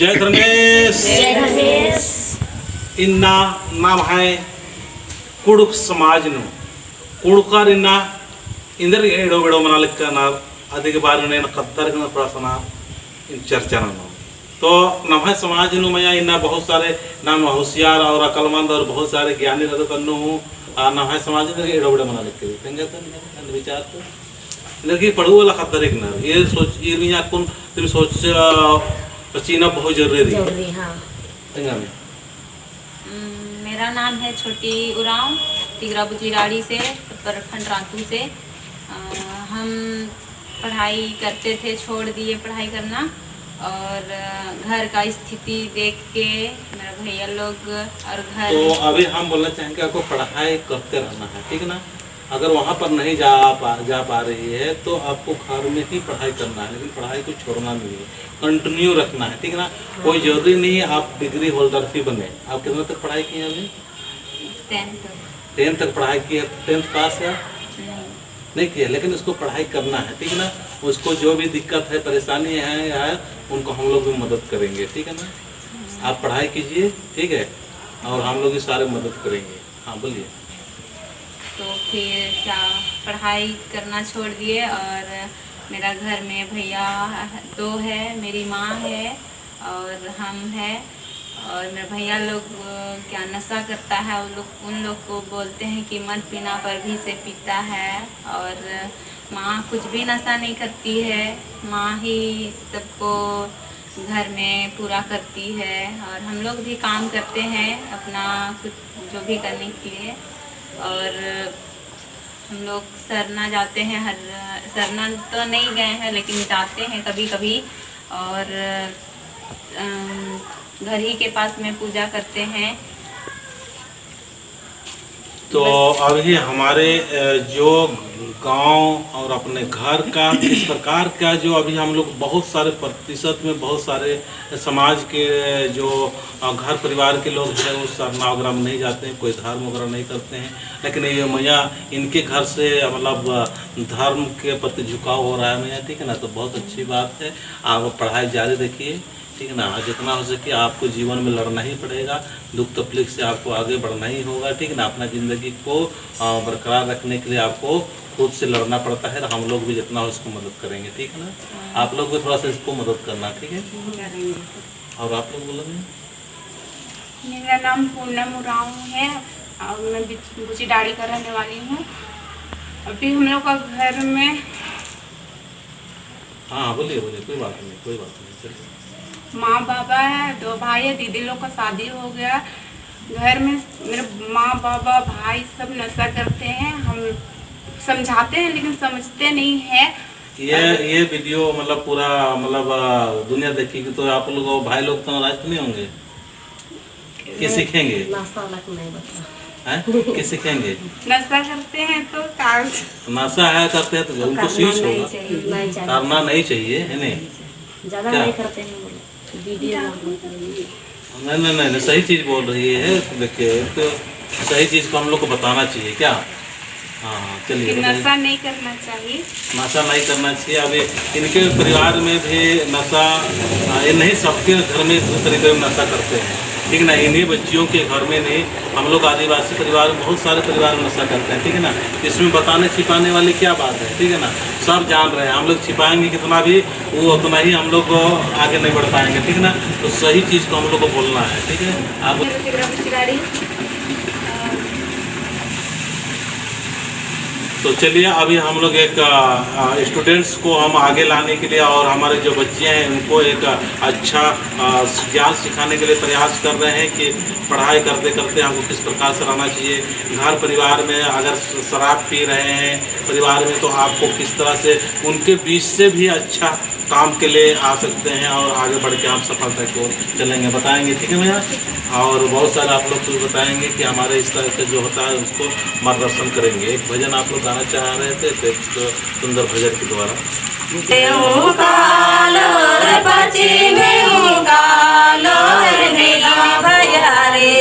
जय धर्मेश जय धर्मेश इन्ना नाम है कुड़ुक समाज नु कुड़ुकार इन्ना इंदर एडो बेडो मनालिक ना अधिक बार ने कत्तर के प्रार्थना इन चर्चा ना तो नमः समाज नु मैं इन्ना बहुत सारे नाम होशियार और अकलमंद और बहुत सारे ज्ञानी रहते तन्नु नमः समाज ने एडो बेडो मनालिक के तेंगे तो विचार तो लड़की पढ़ू वाला कत्तर एक ना ये सोच ये नहीं आपको तुम सोच चीना बहुत जरूरी हाँ। तेंगा में मेरा नाम है छोटी उरांव तिगरा बुचिराड़ी से उत्तराखंड रांतू से हम पढ़ाई करते थे, छोड़ दिए पढ़ाई करना और घर का स्थिति देख के मेरा भैया लोग और घर तो अभी हम बोलना चाहेंगे आपको पढ़ाई करते रहना है, ठीक ना। अगर वहाँ पर नहीं जा पा रही है तो आपको घर में ही पढ़ाई करना है, लेकिन पढ़ाई को छोड़ना नहीं है, कंटिन्यू रखना है, ठीक ना। कोई जरूरी नहीं है आप डिग्री होल्डर ही बने। आप कितना तक पढ़ाई की है अभी? 10th तक पढ़ाई की है। 10th पास है? नहीं किया, लेकिन उसको पढ़ाई करना है, ठीक है ना। उसको जो भी दिक्कत है परेशानी है उनको हम लोग भी मदद करेंगे, ठीक है ना। आप पढ़ाई कीजिए, ठीक है, और हम लोग भी सारे मदद करेंगे। हाँ बोलिए। तो फिर क्या पढ़ाई करना छोड़ दिए और मेरा घर में भैया 2 है, मेरी माँ है और हम है और मेरे भैया लोग क्या नशा करता है, उन लोग को बोलते हैं कि मत पीना पर भी से पीता है और माँ कुछ भी नशा नहीं करती है, माँ ही सबको घर में पूरा करती है और हम लोग भी काम करते हैं अपना कुछ जो भी करने के लिए। और हम लोग सरना जाते हैं, सरना तो नहीं गए हैं लेकिन जाते हैं कभी कभी और घर ही के पास में पूजा करते हैं। तो अभी हमारे जो गांव और अपने घर का किस प्रकार का जो अभी हम लोग बहुत सारे प्रतिशत में बहुत सारे समाज के जो घर परिवार के लोग हैं वो सरना वगैरह में नहीं जाते हैं, कोई धर्म वगैरह नहीं करते हैं, लेकिन ये मैया इनके घर से मतलब धर्म के प्रति झुकाव हो रहा है मैया, ठीक है ना। तो बहुत अच्छी बात है, आप पढ़ाई जारी रखिए, ठीक है ना। जितना हो सके आपको जीवन में लड़ना ही पड़ेगा, दुख तकलीफ से आपको आगे बढ़ना ही होगा, ठीक है ना। अपना ज़िंदगी को बरकरार रखने के लिए आपको खुद से लड़ना पड़ता है, हम लोग भी जितना हो इसको मदद करेंगे, ठीक है ना। आप लोग भी थोड़ा सा इसको मदद करना, ठीक है। और आप लोग बोलोगे? मेरा नाम पूनम उरांव है और मैं बुचिराड़ी का रहने वाली हूँ। अभी हम लोग का घर में हाँ बोलिए कोई बात नहीं चलिए। माँ बाबा है, 2 भाई है, दीदी लोग का शादी हो गया। घर में मेरे माँ बाबा भाई सब नशा करते हैं, हम समझाते हैं लेकिन समझते नहीं है। ये वीडियो मतलब पूरा मतलब दुनिया देखेगी तो आप लोग भाई लोग तो नाराज नहीं होंगे कि सीखेंगे? कि सीखेंगे? नशा करते हैं तो कागज नशा है करते हैं तो उनको सीख होगा, करना नहीं चाहिए, है नहीं ज़्यादा नहीं करते हैं वीडियो नहीं सही चीज़ बोल रही है। देखिए तो सही चीज़ को हम लोग को बताना चाहिए क्या। हाँ चलिए। नशा नहीं करना चाहिए, नशा नहीं करना चाहिए। अभी इनके परिवार में भी नशा ये नहीं, सबके घर में इस तरीके में नशा करते हैं, ठीक है ना। इन्हीं बच्चियों के घर में नहीं, हम लोग आदिवासी परिवार में बहुत सारे परिवार में नशा करते हैं, ठीक है ना। इसमें बताने छिपाने वाली क्या बात है, ठीक है ना। सब जान रहे हैं, हम लोग छिपाएंगे कितना भी वो उतना ही हम लोग आगे नहीं बढ़ पाएंगे, ठीक है ना। तो सही चीज़ को हम लोग को बोलना है, ठीक है। आप तो चलिए अभी हम लोग एक स्टूडेंट्स को हम आगे लाने के लिए और हमारे जो बच्चे हैं उनको एक अच्छा ज्ञान सिखाने के लिए प्रयास कर रहे हैं कि पढ़ाई करते करते हमको किस प्रकार से रहना चाहिए। घर परिवार में अगर शराब पी रहे हैं परिवार में तो आपको किस तरह से उनके बीच से भी अच्छा काम के लिए आ सकते हैं और आगे बढ़ के हम सफलता की ओर चलेंगे, बताएंगे, ठीक है भैया। और बहुत सारे आप लोग को बताएंगे कि हमारे इस तरह से जो होता है उसको मार्गदर्शन करेंगे। एक भजन आप लोग गाना चाह रहे थे तो एक सुंदर भजन के द्वारा भैया रे